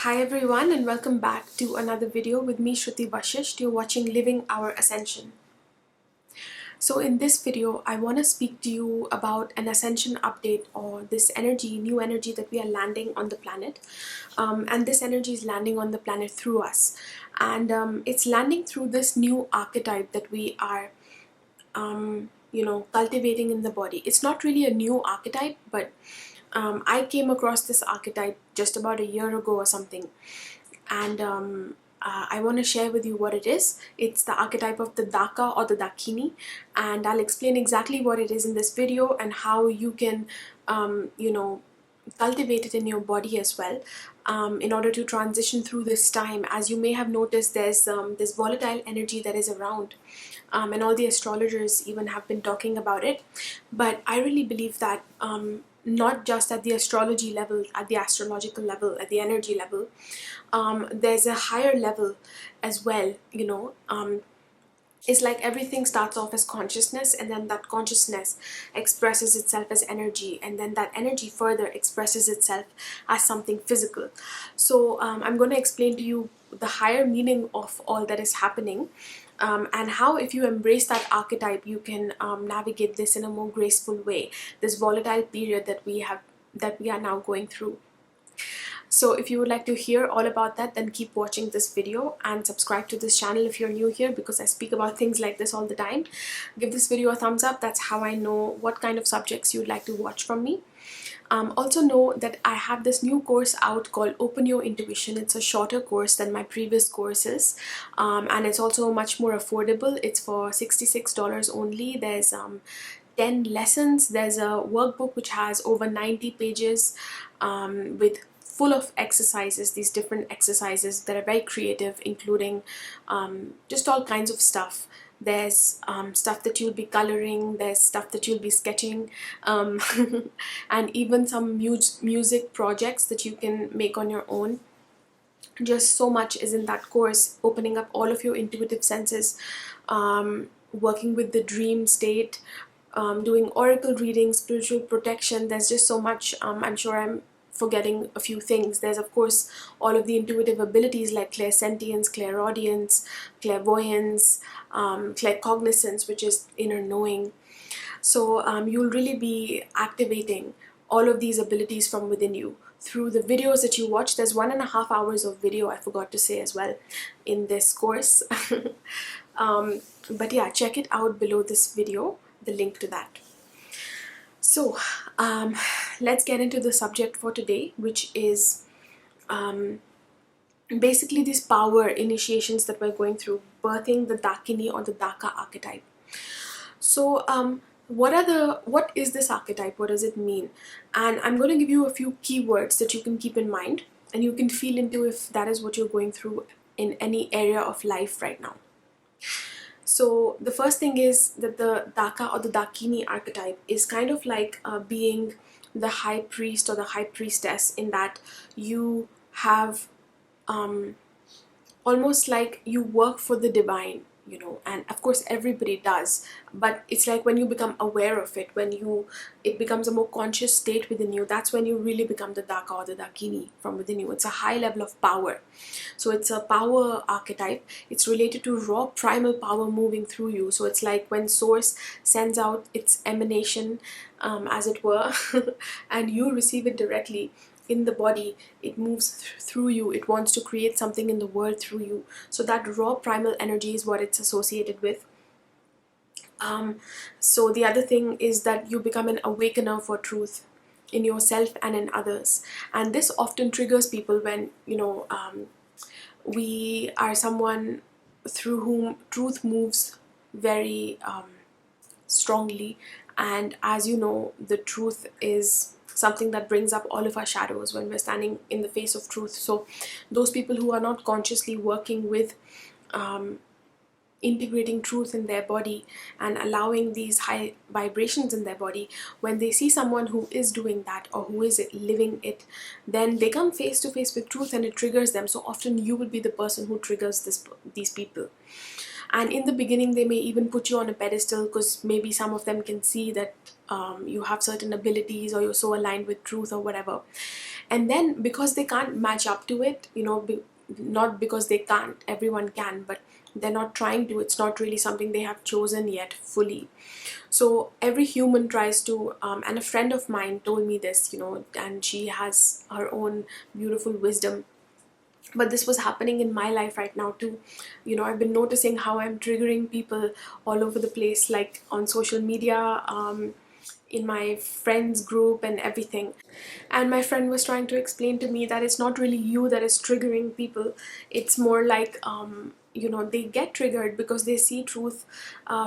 Hi everyone, and welcome back to another video with me, Shruti Vashisht. You're watching Living Our Ascension. So in this video, I want to speak to you about an ascension update, or this energy, new energy that we are landing on the planet. And this energy is landing on the planet through us. And it's landing through this new archetype that we are cultivating in the body. It's not really a new archetype, but I came across this archetype just about a year ago or something, and I want to share with you what it is. It's the archetype of the Daka or the Dakini, and I'll explain exactly what it is in this video and how you can cultivate it in your body as well, in order to transition through this time. As you may have noticed, there's this volatile energy that is around, and all the astrologers even have been talking about it. But I really believe that not just at the astrology level, at the astrological level, at the energy level, there's a higher level as well. It's like everything starts off as consciousness, and then that consciousness expresses itself as energy, and then that energy further expresses itself as something physical. So I'm going to explain to you the higher meaning of all that is happening, and how, if you embrace that archetype, you can navigate this in a more graceful way, this volatile period that we are now going through. So if you would like to hear all about that, then keep watching this video and subscribe to this channel if you're new here, because I speak about things like this all the time. Give this video a thumbs up. That's how I know what kind of subjects you'd like to watch from me. Also know that I have this new course out called Open Your Intuition. It's a shorter course than my previous courses, and it's also much more affordable. It's for $66 only. There's 10 lessons. There's a workbook which has over 90 pages, with full of exercises, these different exercises that are very creative, including just all kinds of stuff. There's stuff that you'll be coloring, there's stuff that you'll be sketching, and even some music projects that you can make on your own. Just so much is in that course, opening up all of your intuitive senses, working with the dream state, doing oracle readings, spiritual protection. There's just so much. I'm sure I'm forgetting a few things. There's of course all of the intuitive abilities like clairsentience, clairaudience, clairvoyance, claircognizance, which is inner knowing. So you'll really be activating all of these abilities from within you through the videos that you watch. There's 1.5 hours of video, I forgot to say as well, in this course. But yeah, check it out below this video, the link to that. So let's get into the subject for today, which is basically these power initiations that we're going through, birthing the Dakini or the Daka archetype. So what is this archetype? What does it mean? And I'm going to give you a few keywords that you can keep in mind, and you can feel into if that is what you're going through in any area of life right now. So the first thing is that the Daka or the Dakini archetype is kind of like being the high priest or the high priestess, in that you have almost like you work for the divine, and of course everybody does, but it's like when you become aware of it, when it becomes a more conscious state within you, that's when you really become the Daka or the Dakini from within you. It's a high level of power. So it's a power archetype. It's related to raw primal power moving through you. So it's like when source sends out its emanation, as it were, and you receive it directly in the body. It moves through you. It wants to create something in the world through you. So that raw primal energy is what it's associated with. So the other thing is that you become an awakener for truth in yourself and in others, and this often triggers people when we are someone through whom truth moves very strongly. And as you know, the truth is something that brings up all of our shadows when we're standing in the face of truth. So those people who are not consciously working with integrating truth in their body and allowing these high vibrations in their body, when they see someone who is doing that or who is living it, then they come face to face with truth and it triggers them. So often you will be the person who triggers these people. And in the beginning, they may even put you on a pedestal, because maybe some of them can see that you have certain abilities, or you're so aligned with truth or whatever. And then because they can't match up to it, you know, not because they can't, everyone can, but they're not trying to, it's not really something they have chosen yet fully. So every human tries to, and a friend of mine told me this, you know, and she has her own beautiful wisdom. But this was happening in my life right now too. You know, I've been noticing how I'm triggering people all over the place, like on social media, in my friends group and everything. And my friend was trying to explain to me that it's not really you that is triggering people. It's more like, you know, they get triggered because they see truth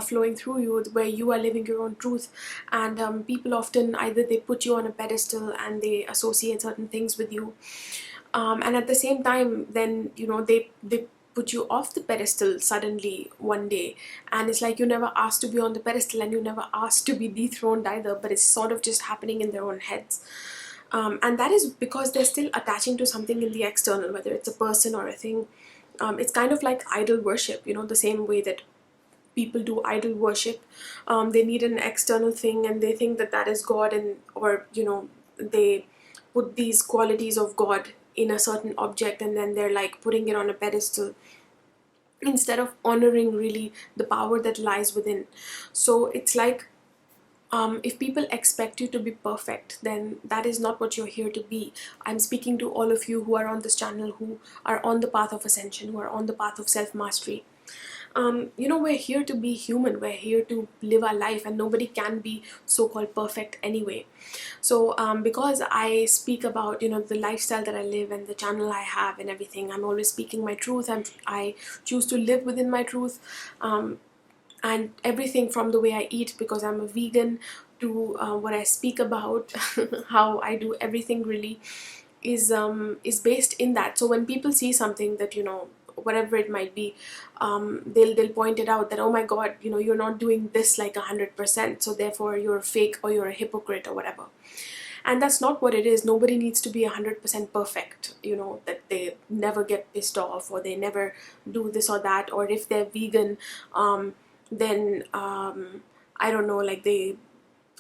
flowing through you, where you are living your own truth. And people often, either they put you on a pedestal and they associate certain things with you, and at the same time, then, you know, they put you off the pedestal suddenly one day, and it's like you never asked to be on the pedestal and you never asked to be dethroned either, but it's sort of just happening in their own heads. And that is because they're still attaching to something in the external, whether it's a person or a thing. It's kind of like idol worship, you know, the same way that people do idol worship. They need an external thing and they think that that is God, and, or, you know, they put these qualities of God in a certain object, and then they're like putting it on a pedestal instead of honoring really the power that lies within. So it's like, if people expect you to be perfect, then that is not what you're here to be. I'm speaking to all of you who are on this channel, who are on the path of ascension, who are on the path of self-mastery. You know, we're here to be human, we're here to live our life, and nobody can be so-called perfect anyway. So because I speak about, you know, the lifestyle that I live and the channel I have and everything, I'm always speaking my truth, I choose to live within my truth, and everything from the way I eat, because I'm a vegan, to what I speak about, how I do everything really is based in that. So when people see something that, you know, whatever it might be, they'll point it out that, oh my god, you know, you're not doing this like 100%, so therefore you're fake or you're a hypocrite or whatever. And that's not what it is. Nobody needs to be 100% perfect, you know, that they never get pissed off or they never do this or that, or if they're vegan, then I don't know, like they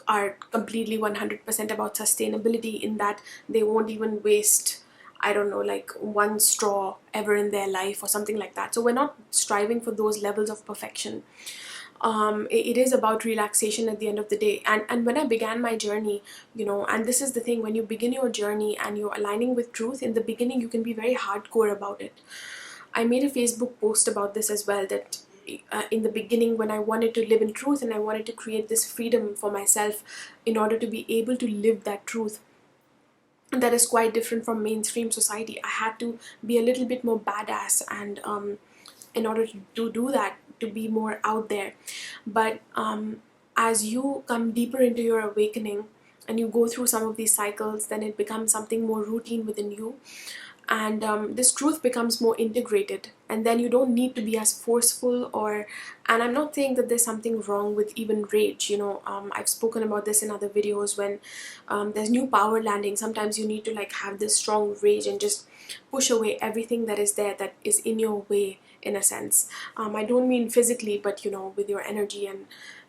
are completely 100% about sustainability, in that they won't even waste, I don't know, like one straw ever in their life or something like that. So we're not striving for those levels of perfection. It is about relaxation at the end of the day. And when I began my journey, you know, and this is the thing, when you begin your journey and you're aligning with truth, in the beginning you can be very hardcore about it. I made a Facebook post about this as well, that in the beginning, when I wanted to live in truth and I wanted to create this freedom for myself in order to be able to live that truth, that is quite different from mainstream society, I had to be a little bit more badass, and in order to do that, to be more out there. But as you come deeper into your awakening and you go through some of these cycles, then it becomes something more routine within you, and this truth becomes more integrated, and then you don't need to be as forceful. Or, and I'm not saying that there's something wrong with even rage, you know, I've spoken about this in other videos. When there's new power landing, sometimes you need to like have this strong rage and just push away everything that is there, that is in your way, in a sense. I don't mean physically, but you know, with your energy and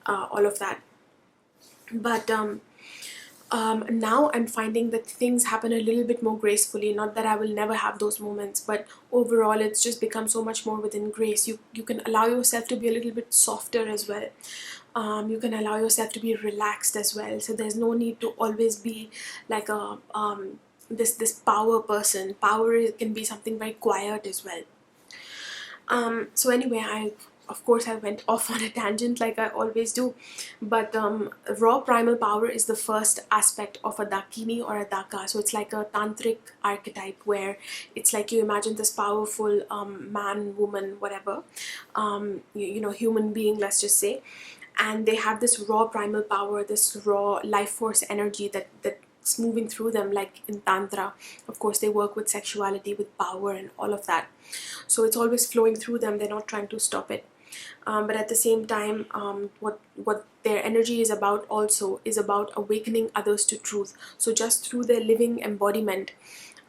all of that. But now I'm finding that things happen a little bit more gracefully. Not that I will never have those moments, but overall it's just become so much more within grace. You can allow yourself to be a little bit softer as well. You can allow yourself to be relaxed as well. So there's no need to always be like a this power person. Power can be something very quiet as well. So anyway, of course I went off on a tangent like I always do, but raw primal power is the first aspect of a Dakini or a Daka. So it's like a tantric archetype, where it's like you imagine this powerful man, woman, whatever, you know, human being, let's just say, and they have this raw primal power, this raw life force energy that's moving through them, like in Tantra. Of course they work with sexuality, with power and all of that. So it's always flowing through them, they're not trying to stop it. But at the same time, what their energy is about also is about awakening others to truth. So just through their living embodiment,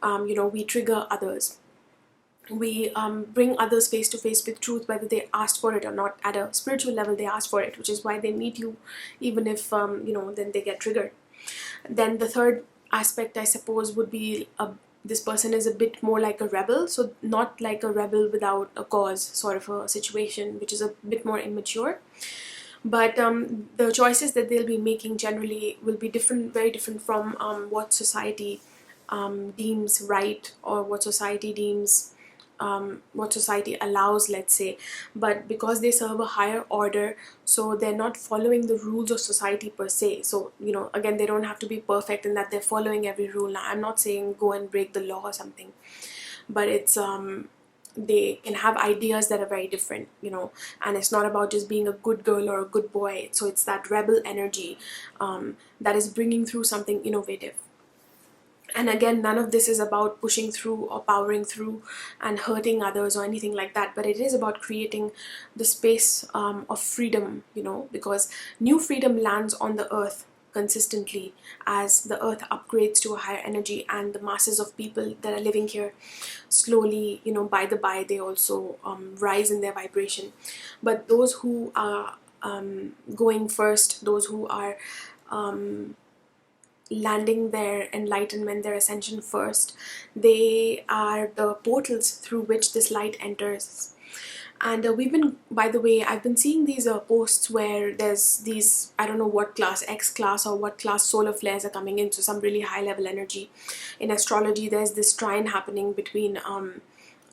you know, we trigger others. We bring others face to face with truth, whether they asked for it or not. At a spiritual level they asked for it, which is why they meet you, even if you know, then they get triggered. Then the third aspect, I suppose, would be this person is a bit more like a rebel, so not like a rebel without a cause sort of a situation, which is a bit more immature. But the choices that they'll be making generally will be different, very different from what society deems right, or what society allows, let's say. But because they serve a higher order, so they're not following the rules of society per se. So, you know, again, they don't have to be perfect in that they're following every rule. Now, I'm not saying go and break the law or something, but it's they can have ideas that are very different, you know, and it's not about just being a good girl or a good boy. So it's that rebel energy that is bringing through something innovative. And again, none of this is about pushing through or powering through and hurting others or anything like that, but it is about creating the space of freedom, you know, because new freedom lands on the earth consistently as the earth upgrades to a higher energy, and the masses of people that are living here slowly, you know, by the by, they also rise in their vibration. But those who are going first, those who are landing their enlightenment, their ascension first, they are the portals through which this light enters. And we've been, by the way, I've been seeing these posts where there's these, I don't know what class, X class or what class solar flares are coming in, so some really high level energy. In astrology, there's this trine happening between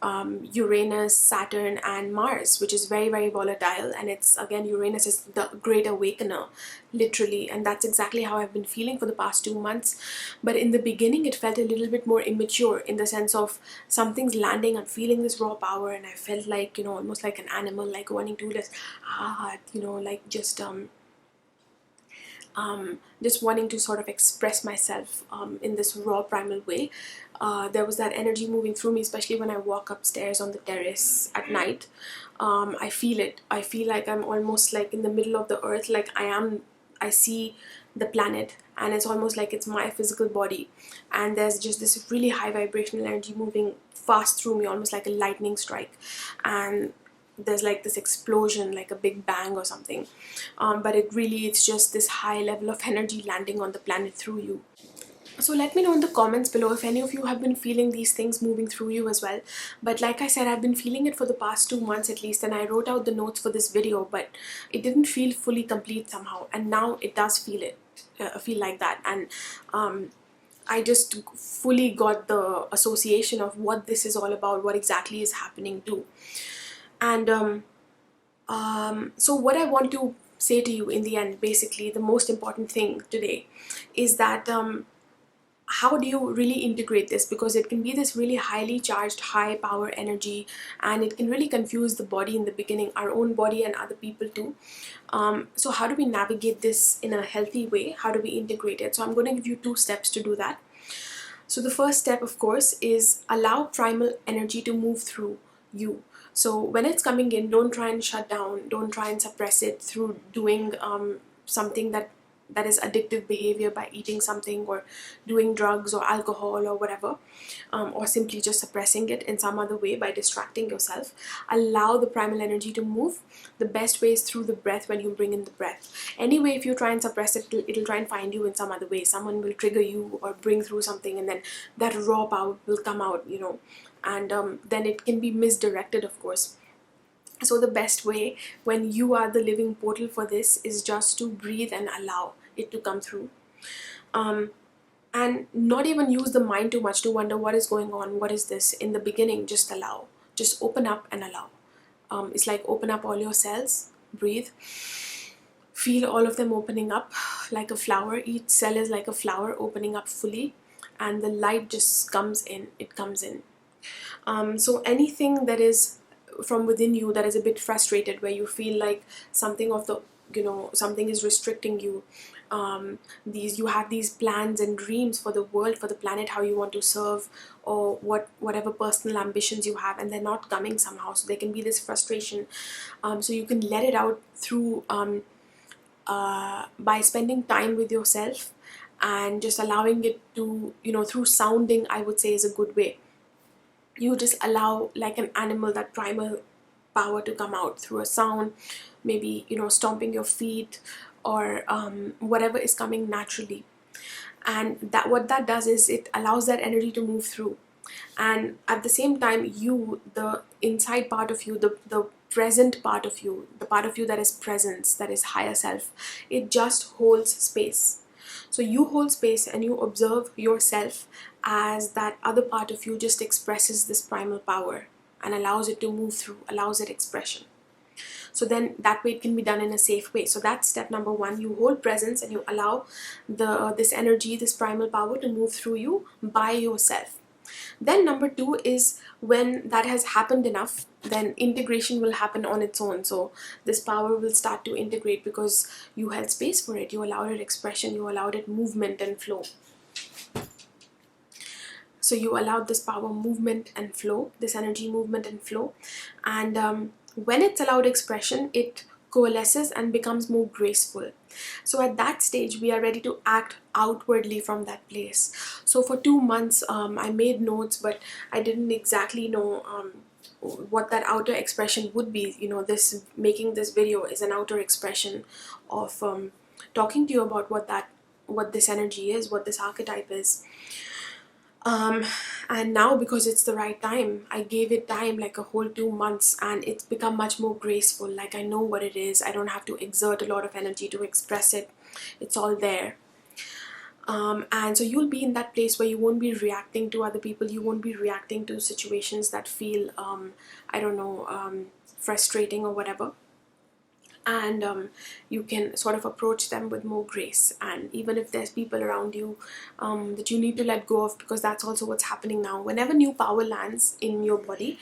Uranus, Saturn and Mars, which is very, very volatile. And it's, again, Uranus is the great awakener, literally, and that's exactly how I've been feeling for the past 2 months. But in the beginning it felt a little bit more immature, in the sense of something's landing, I'm feeling this raw power, and I felt like, you know, almost like an animal, like wanting to just you know, like just wanting to sort of express myself in this raw primal way. There was that energy moving through me, especially when I walk upstairs on the terrace at night. I feel it. I feel like I'm almost like in the middle of the earth, like I see the planet, and it's almost like it's my physical body, and there's just this really high vibrational energy moving fast through me, almost like a lightning strike, and there's like this explosion, like a big bang or something. But it's just this high level of energy landing on the planet through you. So let me know in the comments below if any of you have been feeling these things moving through you as well. But like I said, I've been feeling it for the past 2 months at least, and I wrote out the notes for this video, but it didn't feel fully complete somehow, and now it does feel like that. And I just fully got the association of what this is all about, what exactly is happening too. And so what I want to say to you in the end, basically the most important thing today, is that how do you really integrate this? Because it can be this really highly charged, high power energy, and it can really confuse the body in the beginning, our own body and other people too. So how do we navigate this in a healthy way? How do we integrate it? So I'm going to give you 2 steps to do that. So the first step, of course, is allow primal energy to move through you. So when it's coming in, don't try and shut down, don't try and suppress it through doing something that is addictive behavior, by eating something or doing drugs or alcohol or whatever, or simply just suppressing it in some other way by distracting yourself. Allow the primal energy to move. The best way is through the breath, when you bring in the breath. Anyway, if you try and suppress it, it'll try and find you in some other way. Someone will trigger you or bring through something, and then that raw power will come out, you know, and then it can be misdirected, of course. So the best way, when you are the living portal for this, is just to breathe and allow it to come through. And not even use the mind too much to wonder what is going on, what is this. In the beginning, just allow. Just open up and allow. It's like open up all your cells, breathe. Feel all of them opening up like a flower. Each cell is like a flower opening up fully, and the light just comes in, it comes in. So anything that is from within you that is a bit frustrated, where you feel like something of the, you know, something is restricting you, you have these plans and dreams for the world, for the planet, how you want to serve, or whatever personal ambitions you have, and they're not coming somehow. So there can be this frustration. So you can let it out through by spending time with yourself and just allowing it to, you know, through sounding, I would say, is a good way. You just allow, like an animal, that primal power to come out through a sound, maybe, you know, stomping your feet, or whatever is coming naturally. and that what that does is it allows that energy to move through. And at the same time, you, the inside part of you, the present part of you, the part of you that is presence, that is higher self, it just holds space. So you hold space and you observe yourself as that other part of you just expresses this primal power and allows it to move through, allows it expression. So then that way it can be done in a safe way. So that's step number one. You hold presence and you allow this energy, this primal power to move through you by yourself. Then number two is, when that has happened enough, then integration will happen on its own. So this power will start to integrate because you held space for it, you allowed it expression, you allowed it movement and flow. So you allowed this power movement and flow, this energy movement and flow. And when it's allowed expression, it coalesces and becomes more graceful. So at that stage, we are ready to act outwardly from that place. So for 2 months, I made notes, but I didn't exactly know what that outer expression would be. You know, this making this video is an outer expression of talking to you about what this energy is, what this archetype is. And now, because it's the right time, I gave it time, like a whole 2 months, and it's become much more graceful. Like, I know what it is, I don't have to exert a lot of energy to express it, it's all there. And so you'll be in that place where you won't be reacting to other people, you won't be reacting to situations that feel I don't know, frustrating or whatever. And you can sort of approach them with more grace. And even if there's people around you that you need to let go of, because that's also what's happening now. Whenever new power lands in your body,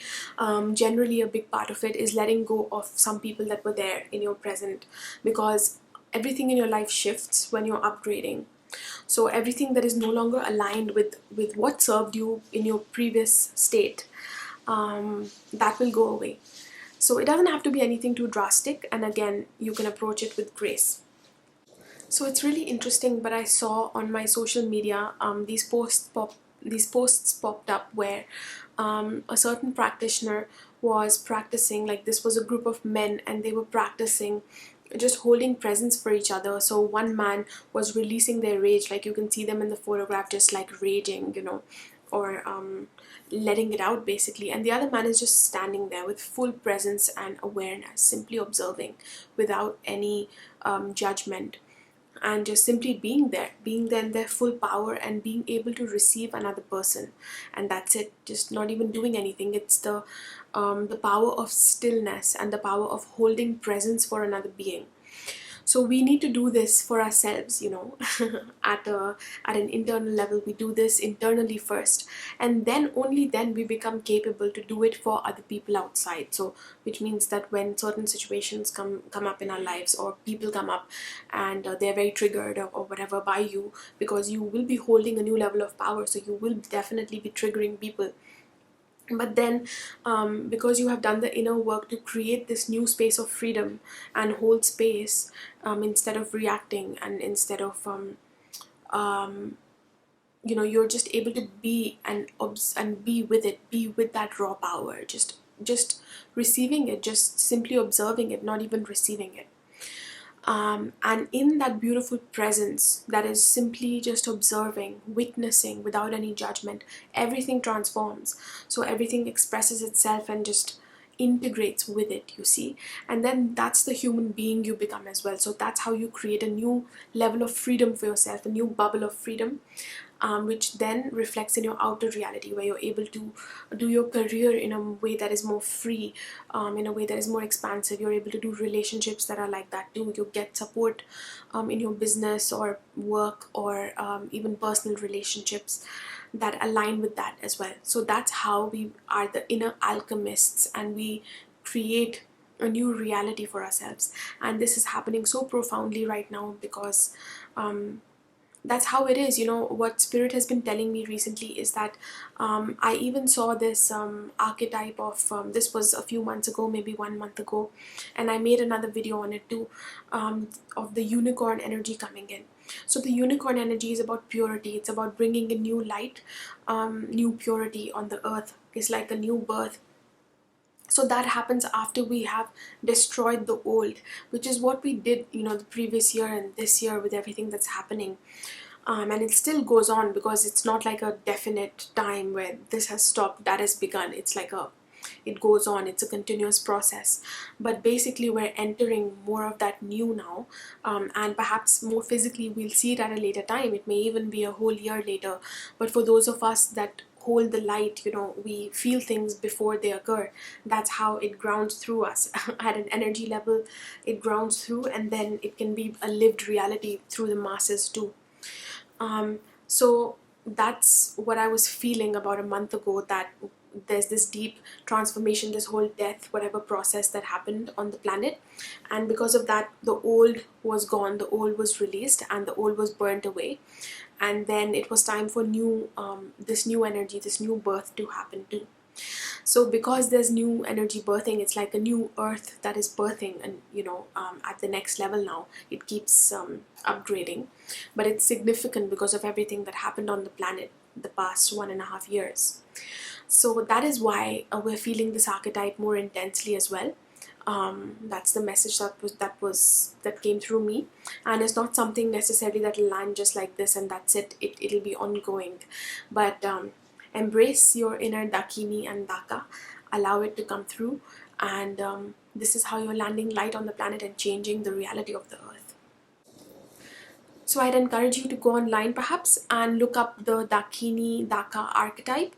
generally a big part of it is letting go of some people that were there in your present, because everything in your life shifts when you're upgrading. So everything that is no longer aligned with what served you in your previous state, that will go away. So it doesn't have to be anything too drastic, and again, you can approach it with grace. So it's really interesting, but I saw on my social media these posts popped up where a certain practitioner was practicing, like this was a group of men and they were practicing just holding presence for each other. So one man was releasing their rage, like you can see them in the photograph just like raging, you know, or letting it out basically, and the other man is just standing there with full presence and awareness, simply observing without any judgment, and just simply being there in their full power and being able to receive another person. And that's it, just not even doing anything. It's the power of stillness and the power of holding presence for another being. So we need to do this for ourselves, you know, at an internal level. We do this internally first, and then only then we become capable to do it for other people outside. So which means that when certain situations come up in our lives, or people come up and they're very triggered or whatever by you, because you will be holding a new level of power, so you will definitely be triggering people. But then because you have done the inner work to create this new space of freedom and hold space, instead of reacting, and instead of you know, you're just able to be and be with it, be with that raw power, just receiving it, just simply observing it, not even receiving it. And in that beautiful presence that is simply just observing, witnessing without any judgment, everything transforms. So everything expresses itself and just integrates with it, you see. And then that's the human being you become as well. So that's how you create a new level of freedom for yourself, a new bubble of freedom, which then reflects in your outer reality, where you're able to do your career in a way that is more free, in a way that is more expansive. You're able to do relationships that are like that too. You get support in your business or work, or even personal relationships that align with that as well. So that's how we are the inner alchemists, and we create a new reality for ourselves. And this is happening so profoundly right now, because that's how it is. You know, what Spirit has been telling me recently is that I even saw this archetype of, this was a few months ago, maybe 1 month ago, and I made another video on it too, of the unicorn energy coming in. So the unicorn energy is about purity. It's about bringing a new light, new purity on the earth. It's like a new birth. So that happens after we have destroyed the old, which is what we did, you know, the previous year and this year with everything that's happening. and it still goes on, because it's not like a definite time where this has stopped, that has begun. It's like it goes on, it's a continuous process. But basically we're entering more of that new now, and perhaps more physically we'll see it at a later time. It may even be a whole year later, but for those of us that hold the light, you know, we feel things before they occur. That's how it grounds through us. At an energy level it grounds through, and then it can be a lived reality through the masses too. So that's what I was feeling about a month ago, that there's this deep transformation, this whole death, whatever process that happened on the planet. And because of that, the old was gone, the old was released, and the old was burnt away. And then it was time for new, this new energy, this new birth to happen too. So because there's new energy birthing, it's like a new earth that is birthing, and you know, at the next level now. It keeps upgrading, but it's significant because of everything that happened on the planet the past 1.5 years. So that is why we're feeling this archetype more intensely as well. That's the message that came through me, and it's not something necessarily that will land just like this and that's it. It'll be ongoing, but embrace your inner Dakini and Daka, allow it to come through, and this is how you're landing light on the planet and changing the reality of the earth. So I'd encourage you to go online perhaps and look up the Dakini Daka archetype,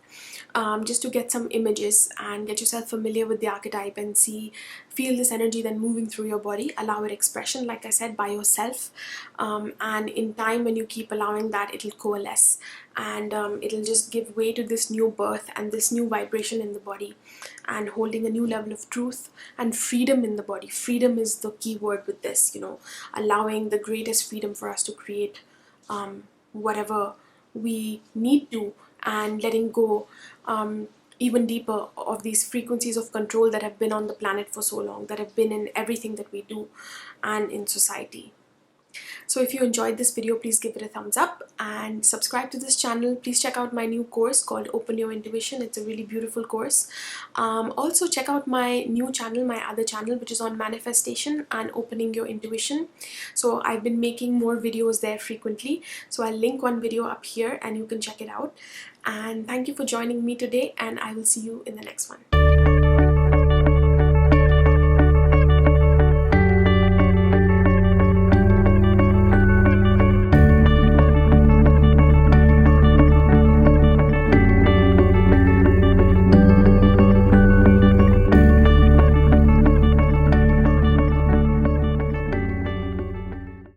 just to get some images and get yourself familiar with the archetype and feel this energy then moving through your body. Allow it expression, like I said, by yourself, and in time, when you keep allowing that, it'll coalesce, and it'll just give way to this new birth and this new vibration in the body, and holding a new level of truth and freedom in the body. Freedom is the key word with this, you know, allowing the greatest freedom for us to create whatever we need to, and letting go even deeper of these frequencies of control that have been on the planet for so long, that have been in everything that we do and in society. So if you enjoyed this video, please give it a thumbs up and subscribe to this channel. Please check out my new course called Open Your Intuition. It's a really beautiful course. Also check out my new channel, my other channel, which is on manifestation and opening your intuition. So I've been making more videos there frequently. So I'll link one video up here and you can check it out. And thank you for joining me today, and I will see you in the next one.